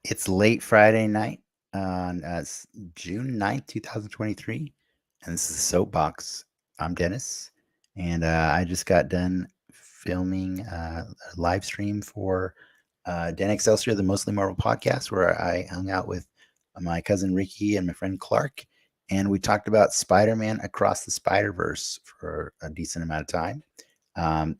It's late Friday night on June 9th, 2023, and this is Soapbox. I'm Dennis, and I just got done filming a live stream for Dan Excelsior, the Mostly Marvel podcast, where I hung out with my cousin Ricky and my friend Clarke, and we talked about Spider-Man Across the Spider-Verse for a decent amount of time.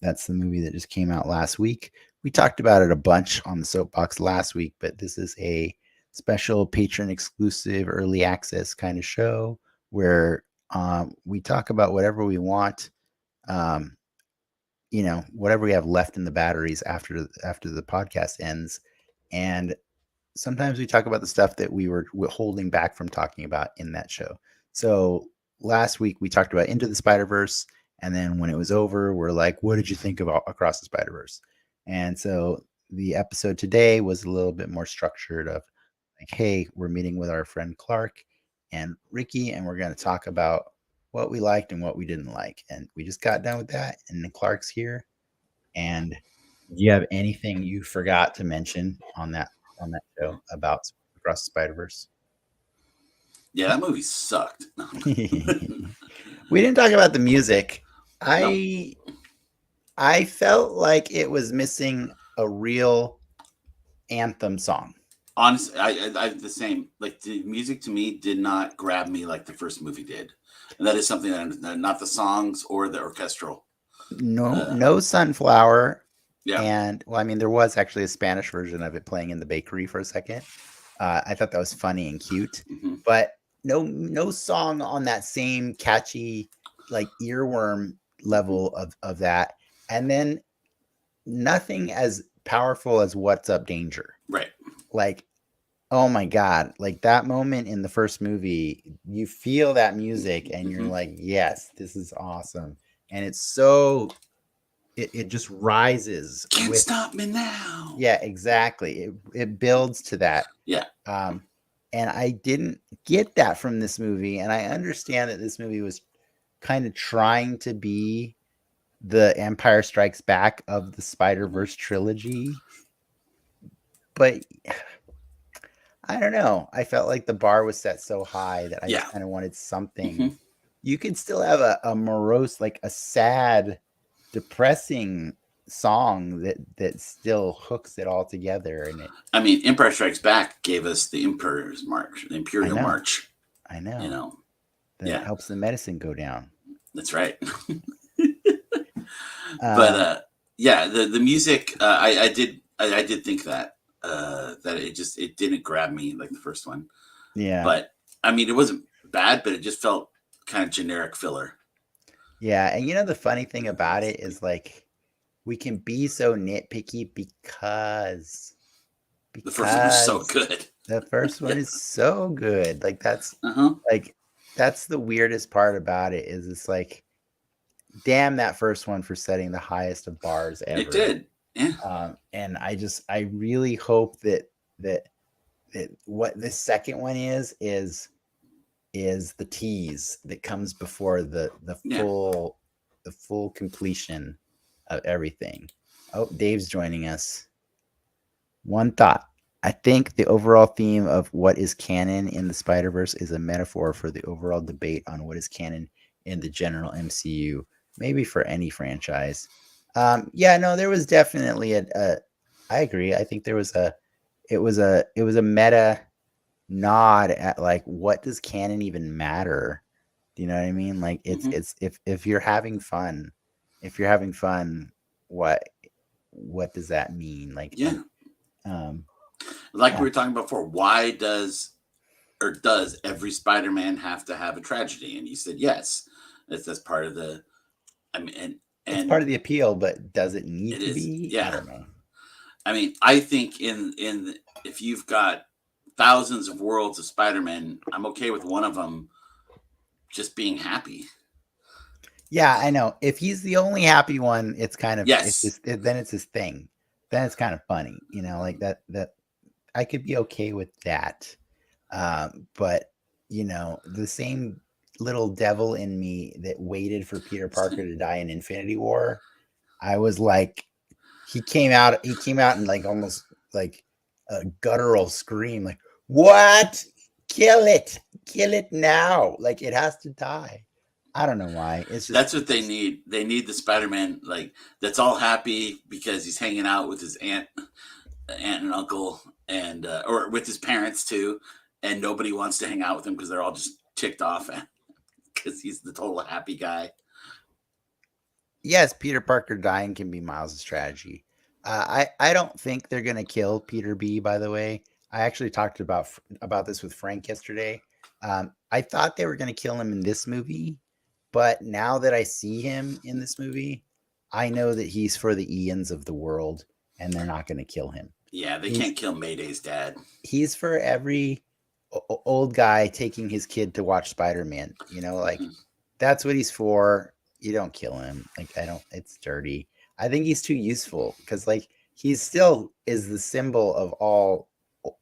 That's the movie that just came out last week. We talked about it a bunch on the Soapbox last week, but this is a special patron exclusive early access kind of show where we talk about whatever we want, um, whatever we have left in the batteries after the podcast ends, and sometimes we talk about the stuff that we were holding back from talking about in that show. So last week we talked about Into the Spider-Verse, and then when it was over, we're like, what did you think about Across the Spider-Verse? And so the episode today was a little bit more structured of like, hey, we're meeting with our friend Clarke and Ricky, and we're going to talk about what we liked and what we didn't like. And we just got done with that, and then Clarke's here. And do you have anything you forgot to mention on that show about Across the Spider Verse? Yeah, that movie sucked. No. We didn't talk about the music. No. I felt like it was missing a real anthem song. Honestly, I the same. Like the music to me did not grab me like the first movie did, and that is something that not the songs or the orchestral. No Sunflower, Yeah. and well, I mean, there was actually a Spanish version of it playing in the bakery for a second. I thought that was funny and cute, Mm-hmm. but no song on that same catchy like earworm level of that, and then nothing as powerful as "What's Up, Danger." Right. Like, oh my god, like that moment in the first movie, you feel that music and you're Mm-hmm. like, yes, this is awesome, and it's so it just rises Can't with, stop me now. yeah, exactly, it builds to that. Yeah. um and I didn't get that from this movie, and I understand that this movie was kind of trying to be the Empire Strikes Back of the Spider-Verse trilogy, but I don't know, I felt like the bar was set so high that I Yeah. just kind of wanted Mm-hmm. something. You could still have a morose, like a sad, depressing song that still hooks it all together, and it, I mean, Empire Strikes Back gave us the Emperor's March, the I Imperial know, March. I You know know. that Yeah, helps the medicine go down. that's right. But um yeah, the music, I did think that that it didn't grab me like the first one. yeah, But I mean, it wasn't bad, but it just felt kind of generic filler. yeah, and the funny thing about it is, like, we can be so nitpicky The first one was so because good. the first Yeah. one is so good. Like, Uh huh. like that's the weirdest part about it, is it's like, damn that first one for setting the highest of bars It ever. did. Yeah. And I really hope that that what this second one is the tease that comes before Yeah. the full completion of everything. Oh, Dave's joining us. One thought. I think the overall theme of what is canon in the Spider Verse is a metaphor for the overall debate on what is canon in the general MCU, maybe for any franchise. Yeah, no, there was definitely a. I agree. I think there was a. It was a meta nod at, like, what does canon even matter? Do you know what I mean? Like, Mm-hmm. it's if you're having fun, if you're having fun, what what does that mean? Like, Yeah. and um Like yeah. we were talking before, why does every Spider-Man have to have a tragedy? And you said yes. That's part of the. I mean, It's and part of the appeal, but does it need it to is. be? I Yeah. don't know. I mean, I think if you've got thousands of worlds of Spider-Man, I'm okay with one of them just being happy. Yeah, I know. If he's the only happy one, Yes. then it's his thing. Then it's kind of funny, like that I could be okay with that. But the same little devil in me that waited for Peter Parker to die in Infinity War, I was like, he came out and, like, almost like a guttural scream like, "What? Kill it now! Like it has to die." I don't know why. It's just That's what they need. They need the Spider-Man like that's all happy because he's hanging out with his aunt and uncle, and or with his parents too, and nobody wants to hang out with him because they're all just ticked off because he's the total happy guy. yes, Peter Parker dying can be Miles' strategy. I don't think they're gonna kill Peter B. By the way, I actually talked about this with Frank yesterday. I thought they were gonna kill him in this movie, but now that I see him in this movie, I know that he's for the Ians of the world, and they're not gonna kill him. Yeah, they He's can't kill Mayday's dad. he's for every old guy taking his kid to watch Spider-Man. You know, like Mhm. that's what he's for. You don't kill him. Like I don't. It's dirty. I think he's too useful because like he still is the symbol of all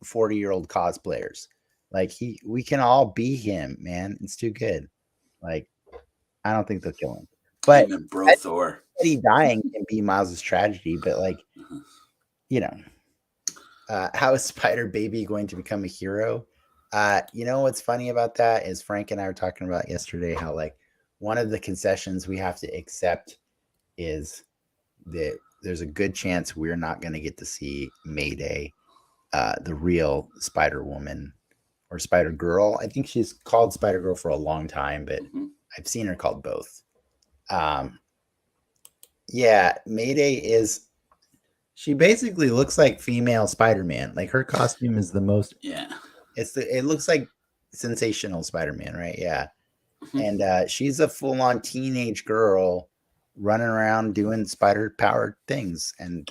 40-year-old cosplayers. Like we can all be him, man. It's too good. Like I don't think they'll kill him. But Him and Bro Thor. Eddie dying can be Miles' tragedy. But like Mhm. you know, how is Spider Baby going to become a hero? You know what's funny about that is Frank and I were talking about yesterday how like one of the concessions we have to accept is that there's a good chance we're not going to get to see Mayday, the real Spider Woman or Spider Girl. I think she's called Spider Girl for a long time, but Mhm. I've seen her called both. Um, yeah, Mayday is. She basically looks like female Spider-Man. Like her costume is the most. Yeah. It looks like sensational Spider-Man, right? Yeah. Mhm. And she's a full-on teenage girl running around doing spider-powered things. And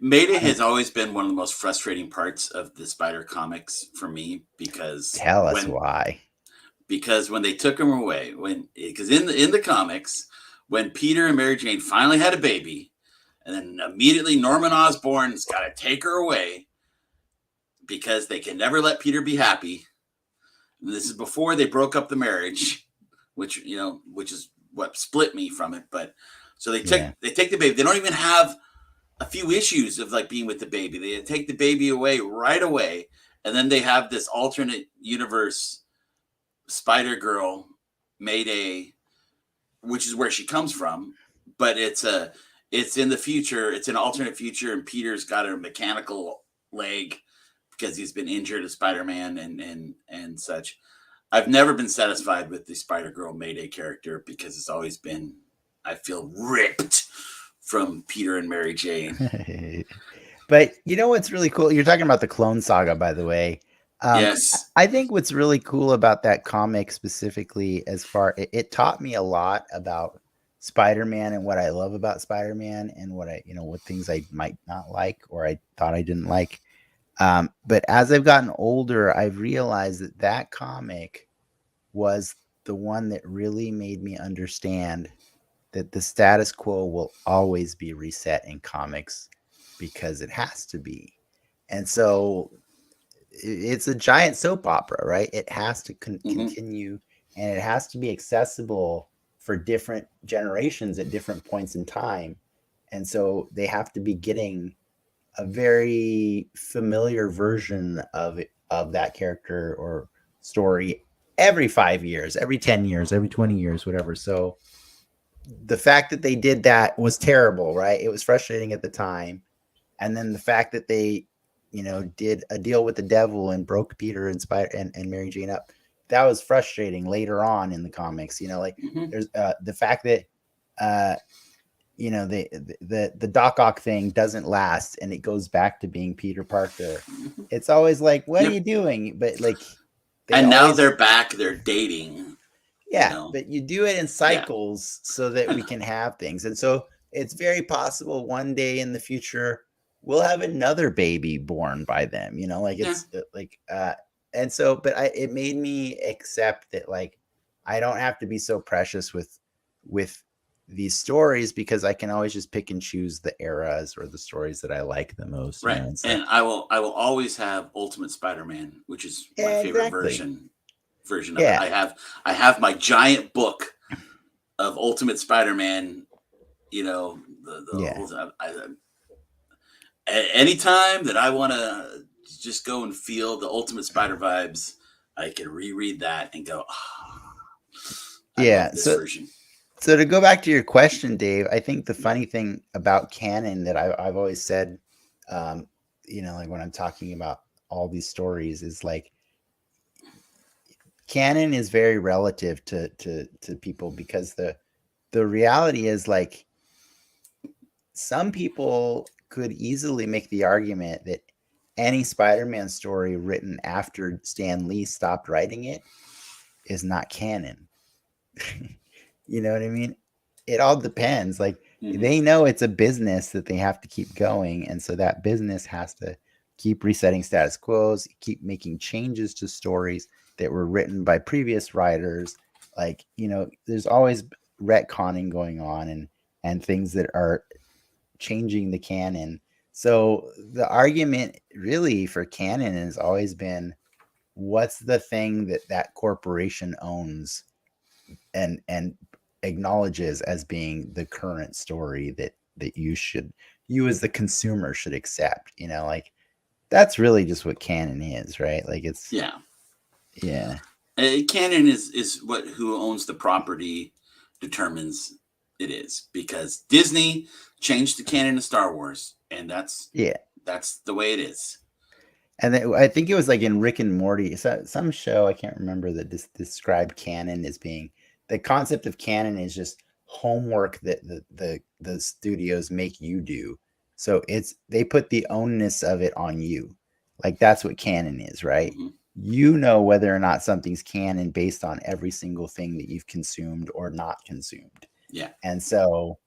Mayday has always been one of the most frustrating parts of the Spider comics for me tell us why. because when they took him away, when because in the comics, when Peter and Mary Jane finally had a baby, and then immediately Norman Osborn's got to take her away because they can never let Peter be happy. And this is before they broke up the marriage, which which is what split me from it. But so Yeah. they take the baby. They don't even have a few issues of like being with the baby. They take the baby away right away, and then they have this alternate universe Spider Girl Mayday, which is where she comes from, but it's in the future. It's an alternate future, and Peter's got a mechanical leg because he's been injured as Spider-Man and such. I've never been satisfied with the Spider Girl Mayday character because it's always been I feel ripped from Peter and Mary Jane. But you know what's really cool? You're talking about the Clone Saga, by the way. Yes. I think what's really cool about that comic specifically, it taught me a lot about Spider-Man and what I love about Spider-Man and what things I might not like or I thought I didn't like. But as I've gotten older, I've realized that comic was the one that really made me understand that the status quo will always be reset in comics because it has to be. And so it's a giant soap opera, right? It has to Mm-hmm. continue and it has to be accessible for different generations at different points in time. And so they have to be getting a very familiar version of that character or story every 5 years, every 10 years, every 20 years, whatever. So the fact that they did that was terrible, right? It was frustrating at the time. And then the fact that they, did a deal with the devil and broke Peter and and Mary Jane up, that was frustrating later on in the comics. Like Mm-hmm. there's the fact that uh the Doc Ock thing doesn't last and it goes back to being Peter Parker. Mm-hmm. It's always like, what are Yep. you doing? But like they And now always they're back. They're dating. You yeah, know. but you do it in Yeah. cycles so that I we know. can have things. And so it's very possible one day in the future we'll have another baby born by them, like Yeah. it's and so but it made me accept that like I don't have to be so precious with these stories because I can always just pick and choose the eras or the stories that I like the most, Right. It's like And I will always have Ultimate Spider-Man, which is my yeah, favorite exactly. version of it. Yeah. I have my giant book of Ultimate Spider-Man. The Yeah. whole Anytime that I want to just go and feel the Ultimate Spider vibes, I can reread that and go, oh, I Yeah. love this version. So to go back to your question, Dave, I think the funny thing about canon that I've always said, um, like when I'm talking about all these stories, is like canon is very relative to people, because the reality is, like, some people could easily make the argument that any Spider-Man story written after Stan Lee stopped writing it is not canon. You know what I mean? It all depends. Like, Mm-hmm. they know it's a business that they have to keep going, and so that business has to keep resetting status quos, keep making changes to stories that were written by previous writers. Like, there's always retconning going on, and things that are changing the canon. So the argument really for canon has always been, what's the thing that that corporation owns and acknowledges as being the current story that you as the consumer should accept. Like, that's really just what canon is, right? Like, it's, Yeah. yeah. Canon is what who owns the property determines it is, because Disney changed the canon of Star Wars, and Yeah. that's the way it is. And I think it was like in Rick and Morty, some show, I can't remember, that described canon as being, the concept of canon is just homework that the studios make you do. So they put the onus of it on you. Like, that's what canon is, right? Mm-hmm. You know whether or not something's canon based on every single thing that you've consumed or not consumed. Yeah. And so,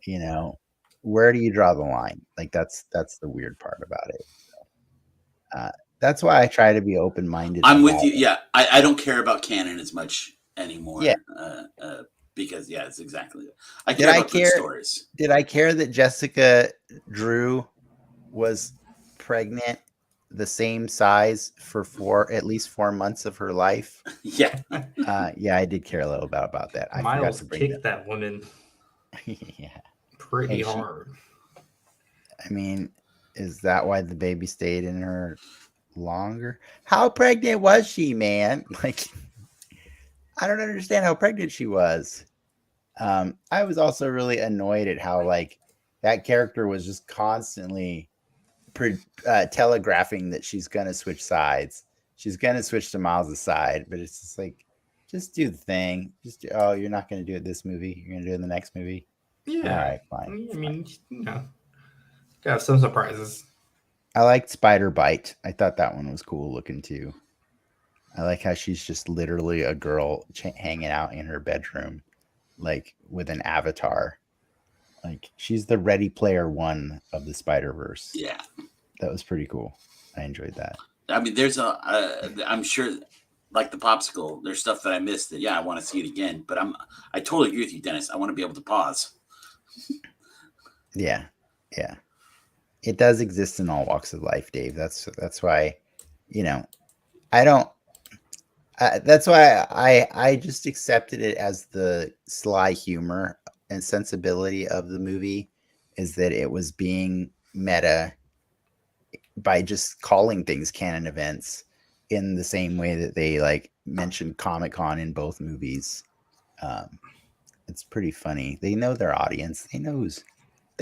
you know, where do you draw the line? Like, that's the weird part about it. Uh, that's why I try to be open minded I'm with about you. it. Yeah, I don't care about canon as much Yeah. anymore, because yeah, it's exactly. I Did care I about good care? stories. Did I care that Jessica Drew was pregnant the same size for at least 4 months of her life? Yeah. Yeah, I did care a little about that. I forgot Miles to bring kicked that. that woman Yeah. pretty Hey, hard. I mean, is that why the baby stayed in her longer? How pregnant was she, man? Like, I don't understand how pregnant she was. I was also really annoyed at how, like, that character was just constantly telegraphing that she's gonna switch sides. She's gonna switch to Miles' side, but it's just like, just do the thing. Oh, you're not gonna do it this movie. You're gonna do it in the next movie. All Yeah. right, fine. I mean, got some surprises. I liked Spider Bite. I thought that one was cool looking too. I like how she's just literally a girl hanging out in her bedroom, like, with an avatar. Like, she's the Ready Player One of the Spider Verse. Yeah. That was pretty cool. I enjoyed that. I mean, I'm sure, like the popsicle, there's stuff that I missed that, yeah, I want to see it again. But I totally agree with you, Dennis. I want to be able to pause. Yeah, yeah. It does exist in all walks of life, Dave. That's why, I don't. That's why I just accepted it as the sly humor and sensibility of the movie, is that it was being meta by just calling things canon events in the same way that they, like, mentioned Comic-Con in both movies. Um, it's pretty funny. They know their audience. They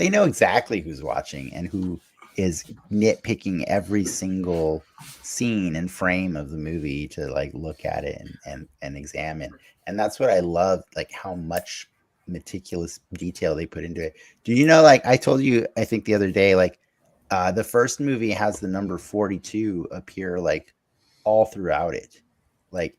know exactly who's watching and who is nitpicking every single scene and frame of the movie to, like, look at it and examine. And that's what I love, like, how much meticulous detail they put into it. Do you know, like, I told you, I think the other day, like, the first movie has the number 42 appear, like, all throughout it. Like,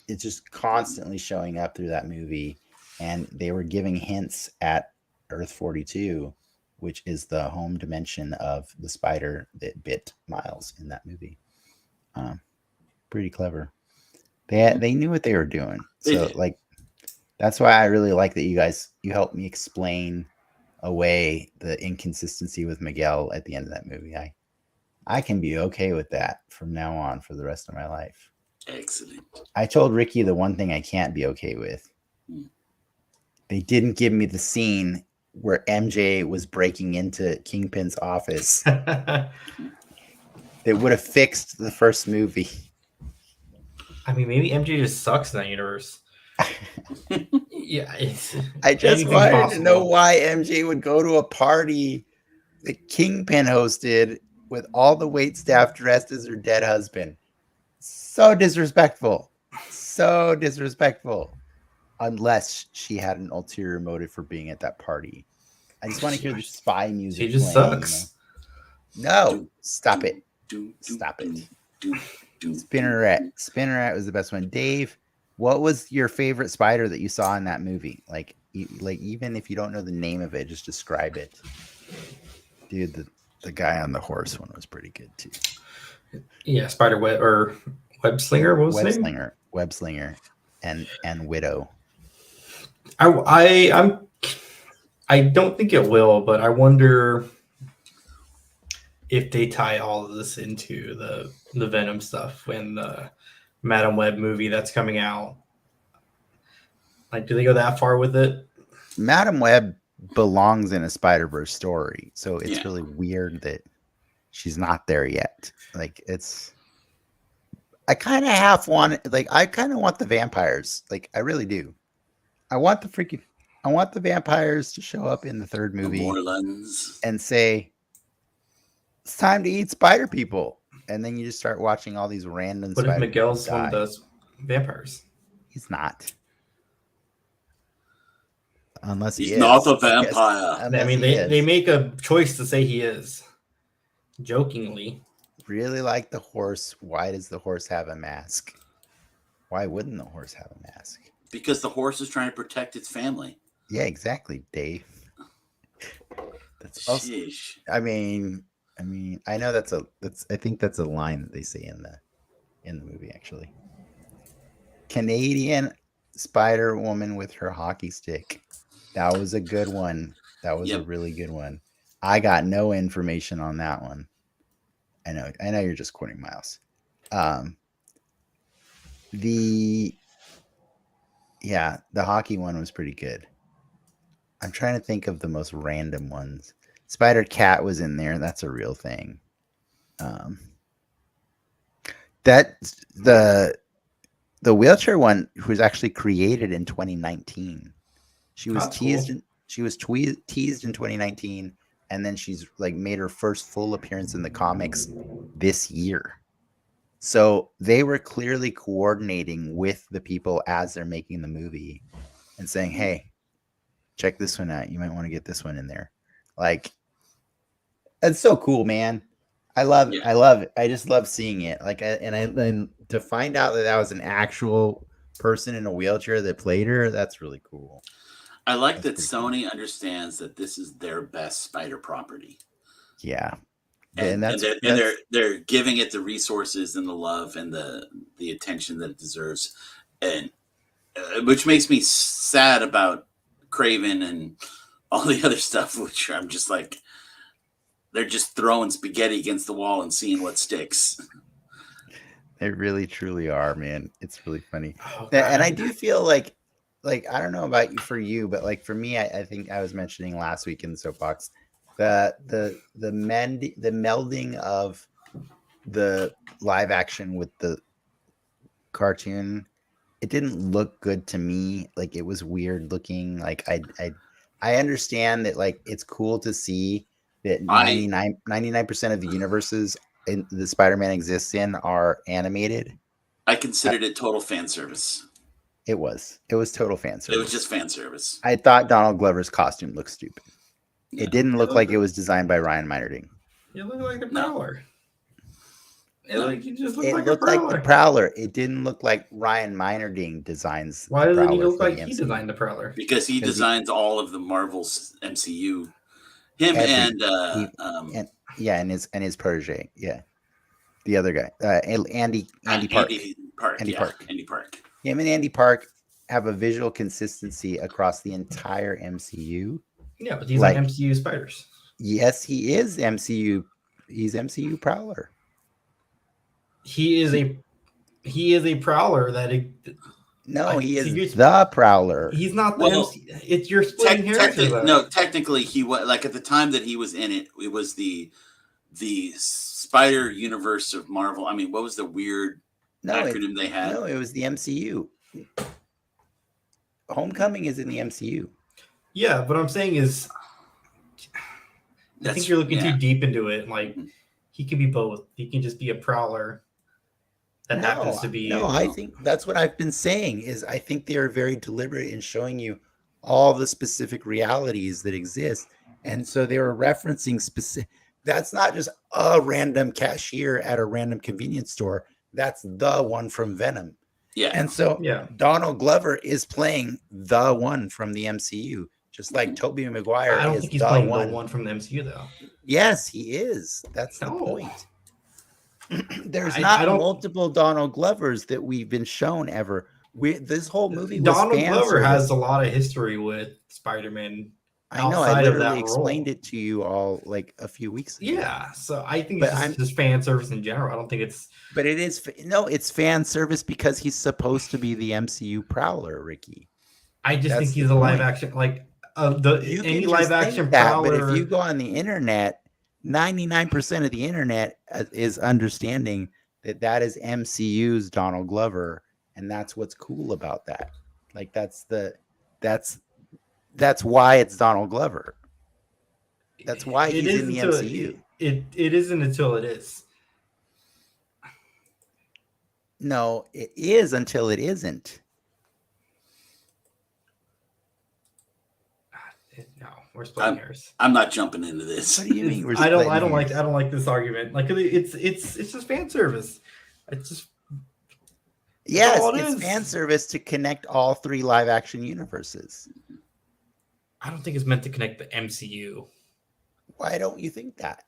it's just constantly showing up through that movie. And they were giving hints at Earth 42, which is the home dimension of the spider that bit Miles in that movie. Pretty clever. They knew what they were doing. They So, did. like, that's why I really like that you helped me explain away the inconsistency with Miguel at the end of that movie. I can be okay with that from now on for the rest of my life. Excellent. I told Ricky the one thing I can't be okay with. Hmm. They didn't give me the scene where MJ was breaking into Kingpin's office. That would have fixed the first movie. I mean, maybe MJ just sucks in that universe. Yeah, I just anything's wanted to know possible. why MJ would go to a party that Kingpin hosted with all the wait staff dressed as her dead husband. So disrespectful. So disrespectful. Unless she had an ulterior motive for being at that party. I just want to hear the spy music She just playing. sucks. No, stop it. Stop it. Spinneret. Spinneret was the best one. Dave, what was your favorite spider that you saw in that movie? Like even if you don't know the name of it, just describe it. Dude, the guy on the horse one was pretty good too. Yeah, spider web or web slinger. What was his name? Web slinger, and Widow. I don't think it will, but I wonder if they tie all of this into the Venom stuff when the Madam Web movie that's coming out. Like, do they go that far with it? Madam Web belongs in a Spider-Verse story, so it's really weird that she's not there yet. Like, I kind of want the vampires. Like, I really do. I want the vampires to show up in the third movie and say, it's time to eat spider people. And then you just start watching all these random What if Miguel's one of those vampires? He's not. Unless he's not a vampire. I mean, they make a choice to say he is. Jokingly. Really like the horse. Why does the horse have a mask? Why wouldn't the horse have a mask? Because the horse is trying to protect its family. Yeah, exactly, Dave. That's also, I mean, I know I think that's a line that they say in the movie, actually. Canadian Spider Woman with her hockey stick. That was a good one. That was a really good one. I got no information on that one. I know you're just quoting Miles. The hockey one was pretty good. I'm trying to think of the most random ones. Spider Cat was in there. That's a real thing. That the wheelchair one was actually created in 2019. She was teased. Cool. She was teased in 2019, and then she's like made her first full appearance in the comics this year. So they were clearly coordinating with the people as they're making the movie and saying, "Hey, check this one out. You might want to get this one in there." Like, it's so cool, man. I love it. I just love seeing it. Like, and to find out that was an actual person in a wheelchair that played her, that's really cool. I like that Sony understands that this is their best spider property. Yeah. And they're giving it the resources and the love and the attention that it deserves, and which makes me sad about Craven and all the other stuff, which I'm just like, they're just throwing spaghetti against the wall and seeing what sticks. They really truly are, man. It's really funny. And I do feel like I don't know about you, but like for me, I think I was mentioning last week in the Soapbox, the melding of the live action with the cartoon, it didn't look good to me. Like, it was weird looking. Like, I understand that, like, it's cool to see that 99% of the universes in the Spider-Man exists in are animated. I considered it total fan service. It was total fan service. It was just fan service. I thought Donald Glover's costume looked stupid. It didn't look like it was designed by Ryan Meinerding. It looked like the Prowler. It looked like the Prowler. It didn't look like Ryan Meinerding designs. Why doesn't he look like he designed the Prowler? Because he designs all of the Marvel's MCU. Him and his protege. Yeah, the other guy, Andy Park. Andy Park. Him and Andy Park have a visual consistency across the entire MCU. Yeah, but these are MCU spiders. Yes, he is MCU. He's MCU Prowler. He is a Prowler that No, he so is the Prowler. He's not the Well, MC. It's you're splitting hairs here, though. No, technically he was like at the time that he was in it. It was the Spider Universe of Marvel. I mean, what was the weird acronym they had? No, it was the MCU. Homecoming is in the MCU. Yeah, but I'm saying is, I think you're looking too deep into it. Like, he can be both. He can just be a Prowler that happens to be. No, I think that's what I've been saying. Is I think they are very deliberate in showing you all the specific realities that exist, and so they were referencing specific. That's not just a random cashier at a random convenience store. That's the one from Venom. Yeah. And so Donald Glover is playing the one from the MCU, just like Tobey Maguire. I don't think he's playing the one from the MCU, though. Yes, he is. That's the point. There's not multiple Donald Glovers that we've been shown ever. This whole movie was Donald Glover has a lot of history with Spider-Man. I know. I literally explained it to you all like a few weeks ago. Yeah, so I think it's just fan service in general. I don't think it's. But it is it's fan service because he's supposed to be the MCU Prowler, Ricky. I just think he's a live action any live action Prowler. But if you go on the internet, 99% of the internet is understanding that is MCU's Donald Glover, and that's what's cool about that. Like that's why it's Donald Glover. That's why he's in the MCU. It isn't until it is. No, it is until it isn't. No, we're splitting hairs. I'm not jumping into this. What do you mean? I don't like this argument. Like it's just fan service. It's just it's fan service to connect all three live action universes. I don't think it's meant to connect the MCU. Why don't you think that?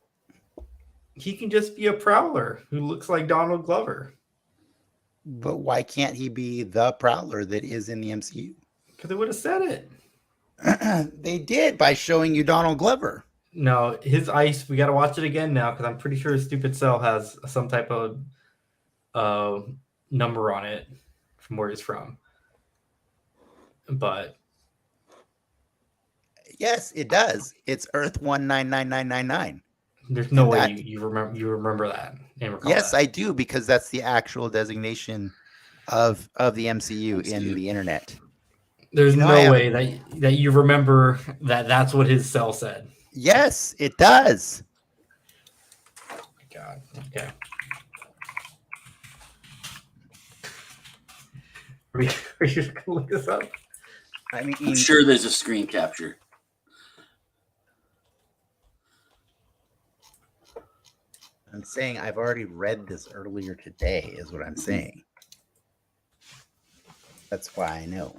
He can just be a Prowler who looks like Donald Glover. But why can't he be the Prowler that is in the MCU? Because they would have said it. They did by showing you Donald Glover. No, his ice. We got to watch it again now because I'm pretty sure his stupid cell has some type of number on it from where he's from. But yes, it does. It's Earth 1999999. There's no way you remember that. Yes, I do, because that's the actual designation of the MCU in the internet. There's no way that you remember that's what his cell said. Yes, it does. Oh my God. Okay. Are you just gonna look this up? I mean, I'm sure there's a screen capture. I'm saying I've already read this earlier today, is what I'm saying. That's why I know.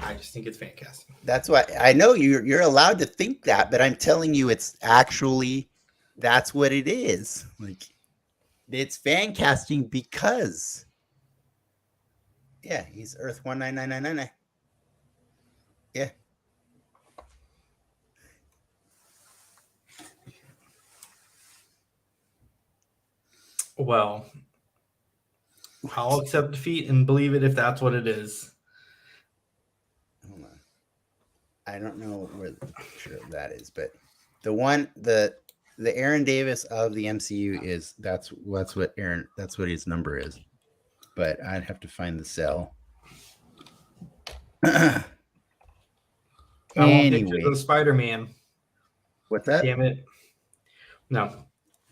I just think it's fantastic. That's why I know you're allowed to think that, but I'm telling you, it's actually that's what it is. Like, it's fan casting because he's Earth 19999. Yeah. Well, I'll accept defeat and believe it if that's what it is. Hold on. I don't know where the picture of that is, but the Aaron Davis of the MCU is that's what his number is. But I'd have to find the cell. Anyway, the Spider-Man. What's that? Damn it! No,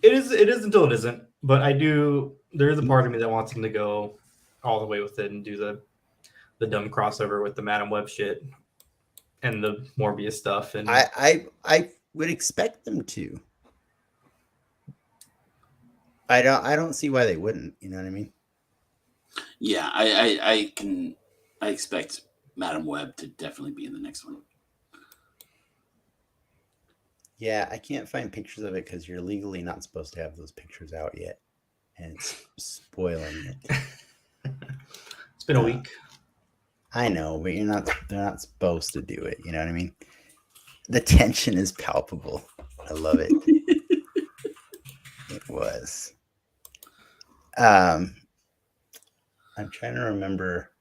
it is until it isn't. But I do. There is a part of me that wants him to go all the way with it and do the dumb crossover with the Madam Web shit and the Morbius stuff. And I would expect them to. I don't see why they wouldn't. You know what I mean? Yeah, I expect Madam Web to definitely be in the next one. Yeah, I can't find pictures of it because you're legally not supposed to have those pictures out yet, and it's spoiling it. It's been a week. I know, but they're not supposed to do it. You know what I mean? The tension is palpable. I love it. It was. I'm trying to remember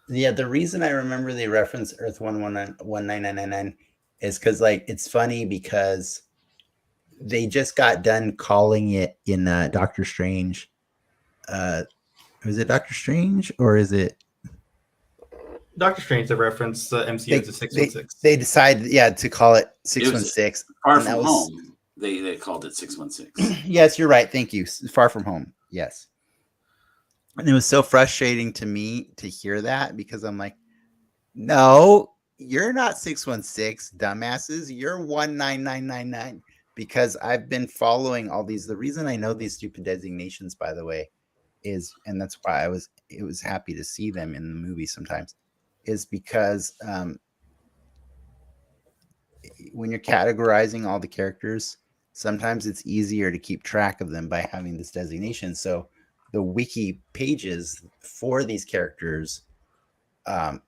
Yeah, the reason I remember they reference Earth 11999 is because like it's funny because they just got done calling it in Doctor Strange. Was it Doctor Strange or is it Doctor Strange, the reference the MCU to they 616. they decided to call it It was 616 Far and From that was Home. They called it 616. yes, you're right. Thank you. Far From Home. Yes. And it was so frustrating to me to hear that because I'm like, no, you're not 616, dumbasses. You're 19999. Because I've been following all these. The reason I know these stupid designations, by the way, is, and that's why it was happy to see them in the movie sometimes, is because when you're categorizing all the characters, sometimes it's easier to keep track of them by having this designation. So the wiki pages for these characters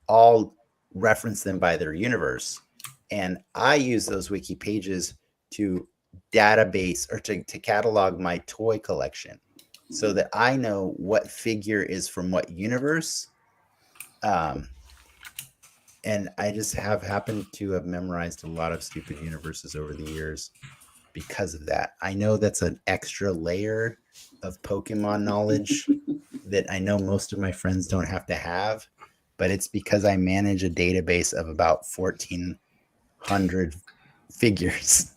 all reference them by their universe. And I use those wiki pages to database or to catalog my toy collection so that I know what figure is from what universe. And I just have happened to have memorized a lot of stupid universes over the years because of that. I know that's an extra layer of Pokemon knowledge that I know most of my friends don't have to have, but it's because I manage a database of about 1,400 figures.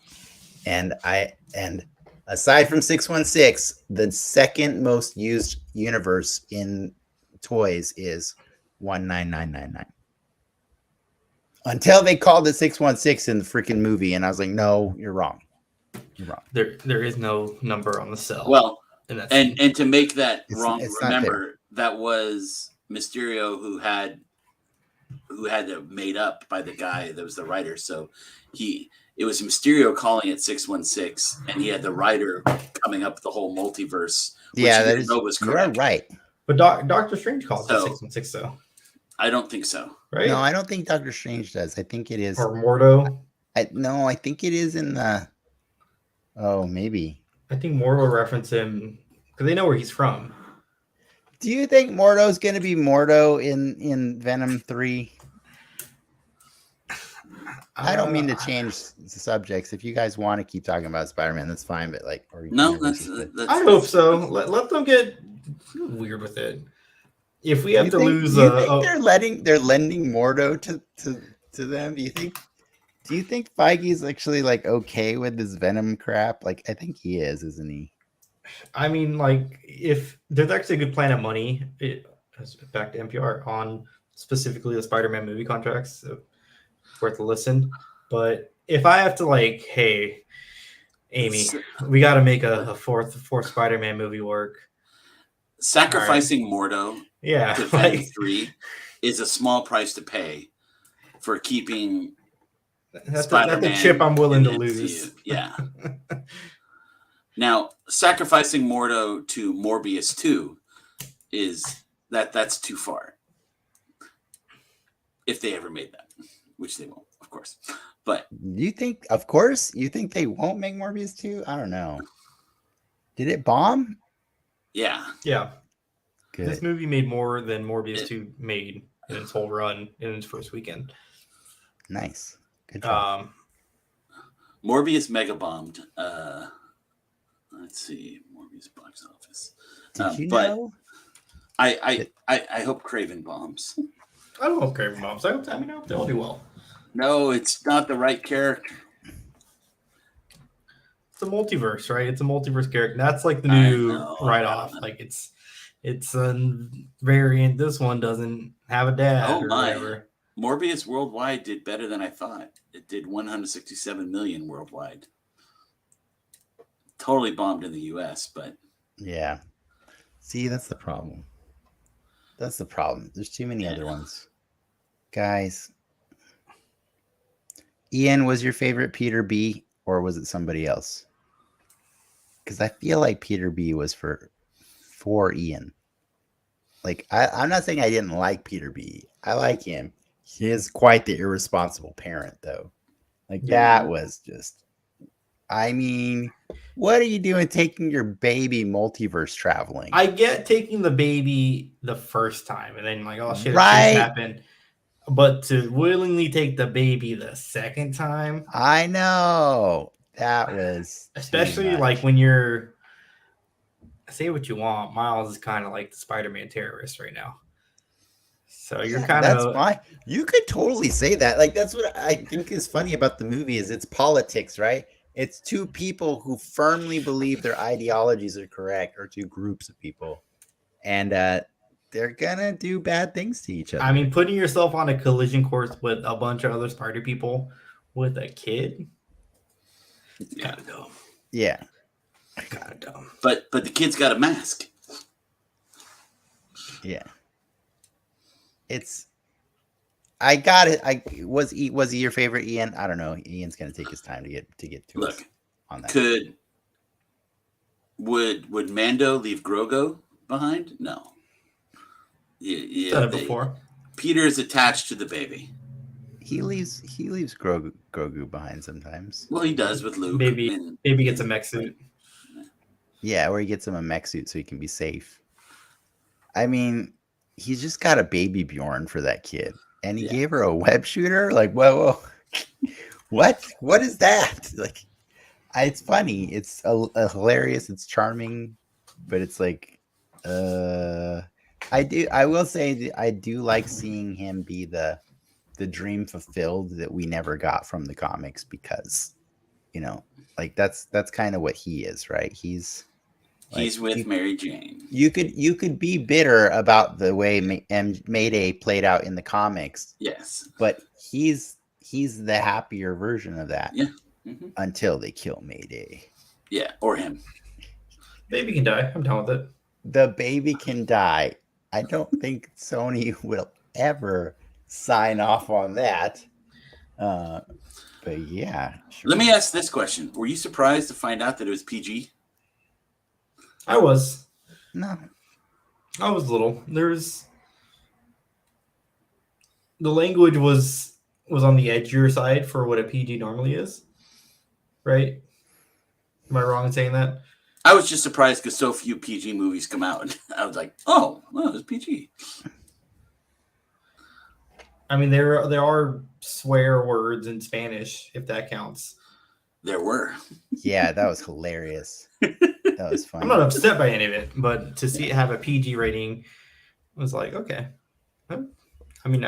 And aside from 616, the second most used universe in toys is 19999. Until they called it 616 in the freaking movie, and I was like, no, you're wrong. You're wrong. There is no number on the cell. Well, in that and scene. to make that It's- wrong, it's not remember that was Mysterio who had it made up by the guy that was the writer. So it was Mysterio calling it 616, and he had the writer coming up the whole multiverse. Which Yeah, he that didn't is. know was You're correct. right. But Doctor Strange calls it So- 616 though, I don't think so. right? No, I don't think Doctor Strange does. I think it is. Or Mordo. I think it is in the. Oh, maybe. I think Mordo reference him because they know where he's from. Do you think Mordo's going to be Mordo in Venom 3? I don't mean to change the subjects. If you guys want to keep talking about Spider-Man, that's fine. But like, or No, universes, but- I hope so. Let them get weird with it. If we have You to think- lose, do you think they're lending Mordo to them? Do you think Feige's actually like okay with this Venom crap? Like, I think he is, isn't he? I mean, like, if there's actually a good plan of money, back to NPR on specifically the Spider-Man movie contracts, so worth a listen. But if I have to, like, hey, Amy, we got to make a fourth Spider-Man movie work. Sacrificing Mordo Yeah, to Venom 3 is a small price to pay for keeping that's Spider-Man a chip I'm willing in to the lose. MCU. Yeah. Now, sacrificing Mordo to Morbius 2 that's too far. If they ever made that, which they won't, of course. But You think, of course, you think they won't make Morbius 2? I don't know. Did it bomb? yeah, Yeah, Good. this movie made more than Morbius 2 made in its whole run in its first weekend. Nice. Good job. Morbius mega bombed. Let's see, Morbius box office. Did you but know? I hope Craven bombs. I don't know if Craven bombs. I hope they all do well. No, it's not the right character. It's a multiverse, right? It's a multiverse character. That's like the I new know, write-off. Like it's a variant. This one doesn't have a dad Oh or my. whatever. Morbius worldwide did better than I thought. It did 167 million worldwide. Totally bombed in the US, but Yeah. See, that's the problem. That's the problem. There's too many other ones. Guys. Ian, was your favorite Peter B or was it somebody else? Because I feel like Peter B was for Ian. Like, I'm not saying I didn't like Peter B. I like him. He is quite the irresponsible parent, though. Like, Yeah. that was just... I mean, what are you doing taking your baby multiverse traveling? I get taking the baby the first time and then like, oh shit, things Right. happen. But to willingly take the baby the second time, I know. That was too especially like much. when you're say what you want, Miles is kind of like the Spider-Man terrorist right now. So you're Yeah, kind that's of fine. You could totally say that. Like that's what I think is funny about the movie is it's politics, right? It's two people who firmly believe their ideologies are correct, or two groups of people, and they're gonna do bad things to each I other. mean, putting yourself on a collision course with a bunch of other Spider people with a kid, it's Yeah. kind of dumb. Yeah, Kind of dumb. But the kid's got a mask. yeah. It's. I got it. Was he your favorite, Ian? I don't know. Ian's gonna take his time to get to us Look, on that. would Mando leave Grogu behind? No. Yeah, Done it before. Peter's attached to the baby. He leaves Grogu behind sometimes. Well, he does with Luke. Baby gets a mech suit. Yeah, or he gets him a mech suit so he can be safe. I mean, he's just got a baby Bjorn for that kid, and he gave her a web shooter. Like, whoa, what? What is that? Like, it's funny. It's a hilarious. It's charming, but it's like, I will say I do like seeing him be the dream fulfilled that we never got from the comics because, like that's kind of what he is, right? He's with Mary Jane. You could be bitter about the way Mayday played out in the comics. Yes, but he's the happier version of that. Yeah. Until they kill Mayday. Yeah, or him. Baby can die. I'm down with it. The baby can die. I don't think Sony will ever sign off on that. But yeah. Sure. Let me ask this question: were you surprised to find out that it was PG? I was. No. I was little. There's the language was on the edgier side for what a PG normally is, right? Am I wrong in saying that? I was just surprised because so few PG movies come out. I was like, oh, well, it's PG. I mean, there are swear words in Spanish, if that counts. There were. Yeah, that was hilarious. That was funny. I'm not upset by any of it, but to see it have a PG rating was like, okay. I mean,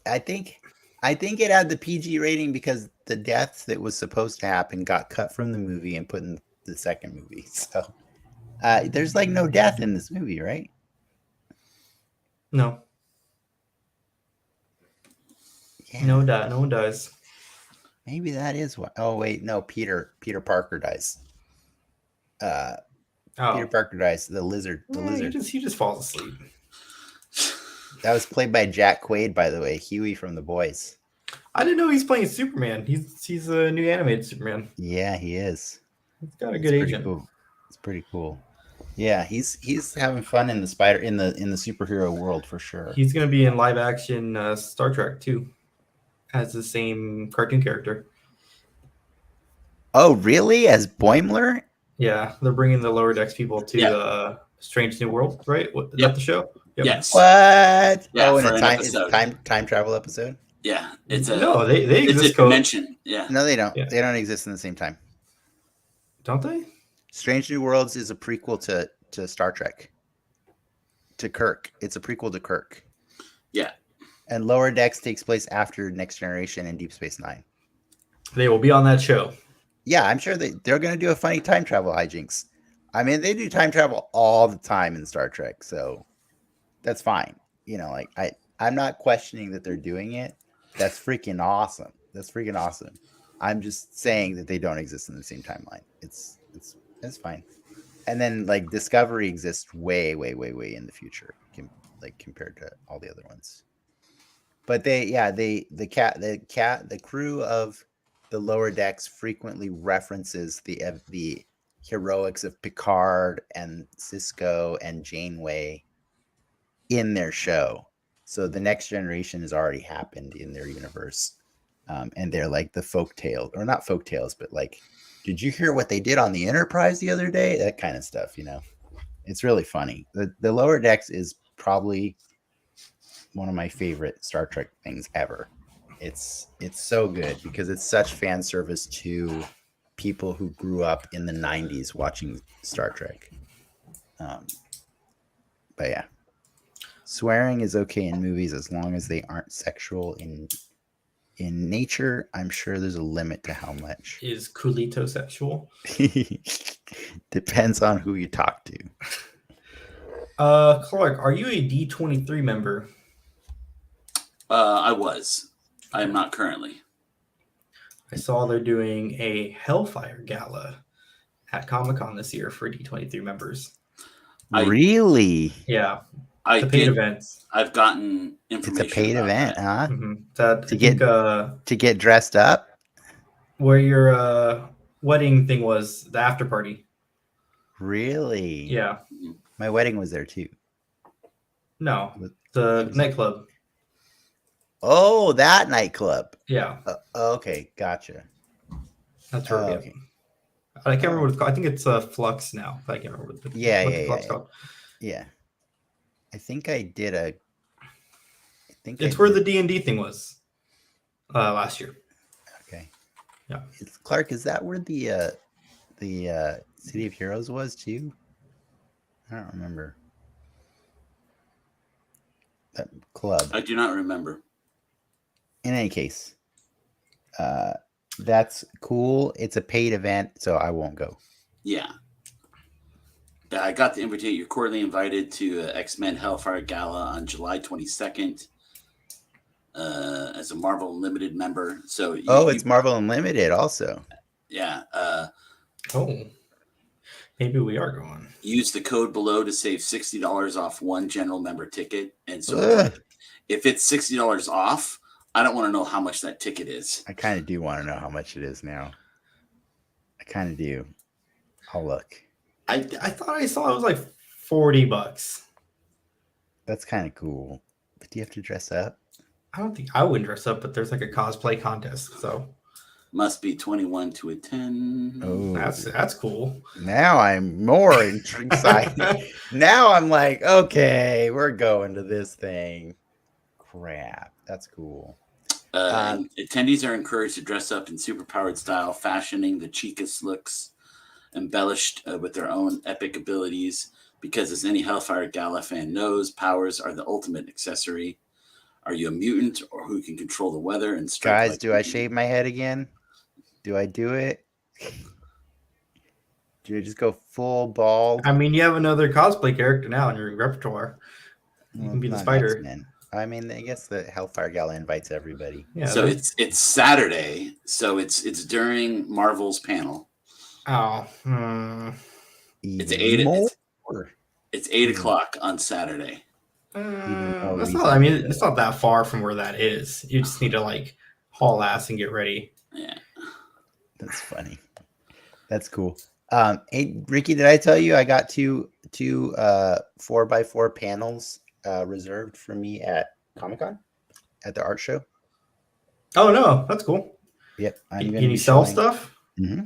I think it had the PG rating because the death that was supposed to happen got cut from the movie and put in the second movie. So there's like no death in this movie, right? No. Yeah. No one dies. Maybe that is what. Oh wait, no. Peter Parker dies. Peter Parker dies. The lizard. He just falls asleep. That was played by Jack Quaid, by the way. Huey from The Boys. I didn't know he's playing Superman. He's a new animated Superman. Yeah, he is. He's got a good agent. Cool. It's pretty cool. Yeah, he's having fun in the superhero world for sure. He's gonna be in live action Star Trek too, as the same cartoon character. Oh, really? As Boimler? Yeah, they're bringing the Lower Decks people to Strange New World, right? Is that the show? Yep. Yes. What? Yeah, in a time travel episode? Yeah, it's a no. They exist. It's a dimension. Yeah. No, they don't. Yeah. They don't exist in the same time. Don't they? Strange New Worlds is a prequel to Star Trek. To Kirk, it's a prequel to Kirk. Yeah. And Lower Decks takes place after Next Generation and Deep Space Nine. They will be on that show. Yeah, I'm sure they're going to do a funny time travel hijinks. I mean, they do time travel all the time in Star Trek, so that's fine. Like I'm not questioning that they're doing it. That's freaking awesome. I'm just saying that they don't exist in the same timeline. It's fine. And then like Discovery exists way in the future, compared to all the other ones. But the crew of the Lower Decks frequently references the heroics of Picard and Cisco and Janeway in their show. So the Next Generation has already happened in their universe. and they're like the folk tales, or not folk tales, but like, did you hear what they did on the Enterprise the other day? That kind of stuff, It's really funny. The Lower Decks is probably one of my favorite Star Trek things ever. It's so good because it's such fan service to people who grew up in the 90s watching Star Trek. But yeah, swearing is okay in movies as long as they aren't sexual in nature. I'm sure there's a limit to how much. Is Coolito sexual? Depends on who you talk to. Clarke, are you a D23 member? I was. I am not currently. I saw they're doing a Hellfire Gala at Comic-Con this year for D23 members. Really? Yeah. It's a paid event. I've gotten information. It's a paid event, huh? Mm-hmm. To get dressed up? Where your wedding thing was, the after party. Really? Yeah. My wedding was there too. No, the nightclub. Oh, that nightclub. Yeah. Okay, gotcha. That's where okay. I can't remember what it's called. I think it's Flux now. I can't remember what the called. Yeah. I think I did it's where the D&D thing was last year. Okay. Yeah. Clarke, is that where the City of Heroes was too? I don't remember. That club. I do not remember. In any case, that's cool. It's a paid event, so I won't go. Yeah. I got the invitation. You're cordially invited to X-Men Hellfire Gala on July 22nd as a Marvel Unlimited member. So it's Marvel Unlimited also. Yeah. Maybe we are going. Use the code below to save $60 off one general member ticket. And so if it's $60 off, I don't want to know how much that ticket is. I kind of do want to know how much it is now. I kind of do. I'll look. I thought I saw it was like $40. That's kind of cool. But do you have to dress up? I don't think I would dress up, but there's like a cosplay contest, so must be 21 to attend. Oh, that's cool. Now I'm more excited. Now I'm like, okay, we're going to this thing. Crap, that's cool. Attendees are encouraged to dress up in superpowered style, fashioning the chicest looks, embellished with their own epic abilities, because as any Hellfire Gala fan knows, powers are the ultimate accessory. Are you a mutant or who can control the weather and strike? Guys, do I shave my head again? Do I do it? Do I just go full bald? I mean, you have another cosplay character now in your repertoire. You can be the spider. X-Men. I mean, I guess the Hellfire Gala invites everybody. Yeah, so it's Saturday, so it's during Marvel's panel. Oh, it's 8 o'clock on Saturday. That's not. I mean, it's not that far from where that is. You just need to like haul ass and get ready. Yeah, that's funny. That's cool. Hey, Ricky, did I tell you I got two 4x4 panels reserved for me at Comic-Con at the art show? Oh no, that's cool. Yep. Can you sell stuff? Mm-hmm.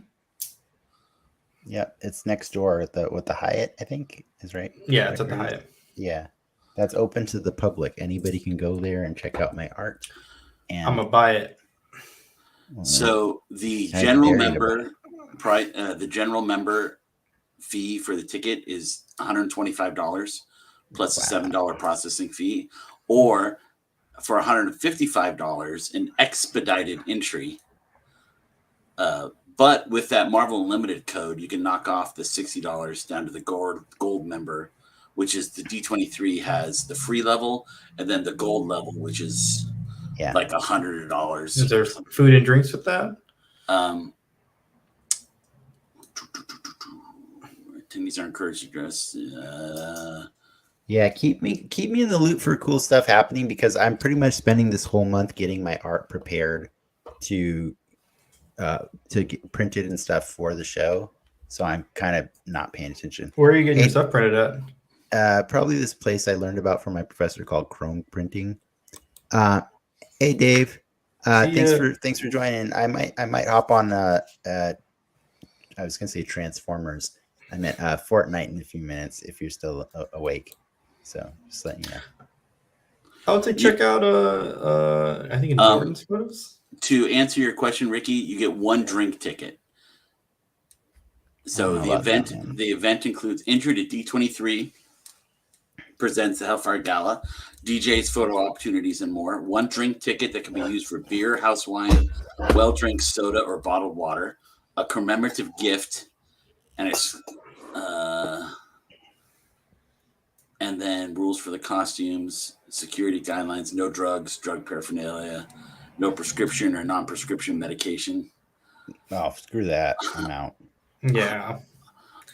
Yep, it's next door at the Hyatt, I think, is right. Yeah, it's at the Hyatt. Yeah, that's open to the public. Anybody can go there and check out my art. And I'm gonna buy it. So the general member fee for the ticket is $125 plus a $7 processing fee, or for $155 an expedited entry. But with that Marvel Unlimited code, you can knock off the $60 down to the gold member, which is the D23 has the free level, and then the gold level, which is like $100. Is there food and drinks with that? Attendees are encouraged to dress. Yeah, keep me in the loop for cool stuff happening, because I'm pretty much spending this whole month getting my art prepared to get printed and stuff for the show. So I'm kind of not paying attention. Where are you getting your stuff printed at? Probably this place I learned about from my professor called Chrome Printing. Hey, Dave. See Thanks ya. for joining. I might hop on. I was gonna say Transformers. I meant Fortnite in a few minutes if you're still awake. So just letting you know. I would say check out I think in Jordan's photos. To answer your question, Ricky, you get one drink ticket. So the event includes entry to D23, presents the Hellfire Gala, DJs, photo opportunities, and more. One drink ticket that can be used for beer, house wine, well drink soda, or bottled water. A commemorative gift, and and then rules for the costumes, security guidelines, no drugs, drug paraphernalia, no prescription or non-prescription medication. Oh, screw that! I'm out. Yeah.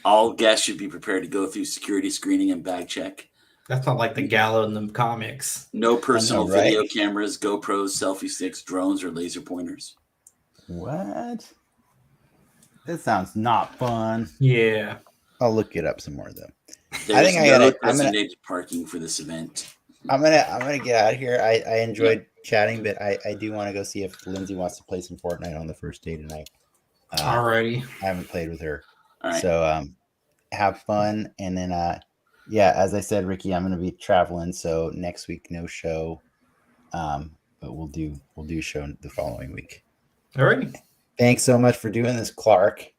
All guests should be prepared to go through security screening and bag check. That's not like the gala in the comics. No personal I know, right? video cameras, GoPros, selfie sticks, drones, or laser pointers. What? That sounds not fun. Yeah. I'll look it up some more though. There's think I gotta- I'm designated parking for this event. I'm gonna get out of here. I enjoyed chatting, but I do want to go see if Lindsay wants to play some Fortnite on the first day tonight. Alrighty. I haven't played with her. All right. So have fun, and then yeah, as I said, Ricky, I'm gonna be traveling, so next week no show. But we'll do show the following week. Alrighty. Thanks so much for doing this, Clarke.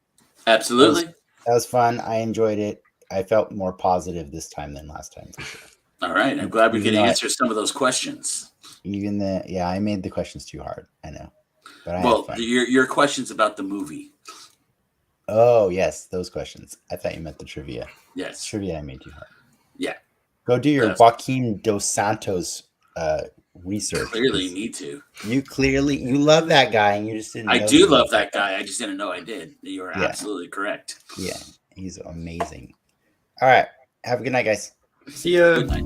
Absolutely. That was fun. I enjoyed it. I felt more positive this time than last time. For sure. All right. I'm glad we Even could though answer some of those questions. I made the questions too hard. I know, but I had fun. Your questions about the movie. Oh yes, those questions. I thought you meant the trivia. Yes. Trivia I made you hard. Yeah. Go do your Joaquin Dos Santos research. Clearly you need to. You love that guy, and you just didn't. I do love that guy. I just didn't know I did. You are absolutely correct. Yeah, he's amazing. All right. Have a good night, guys. See ya. Good night.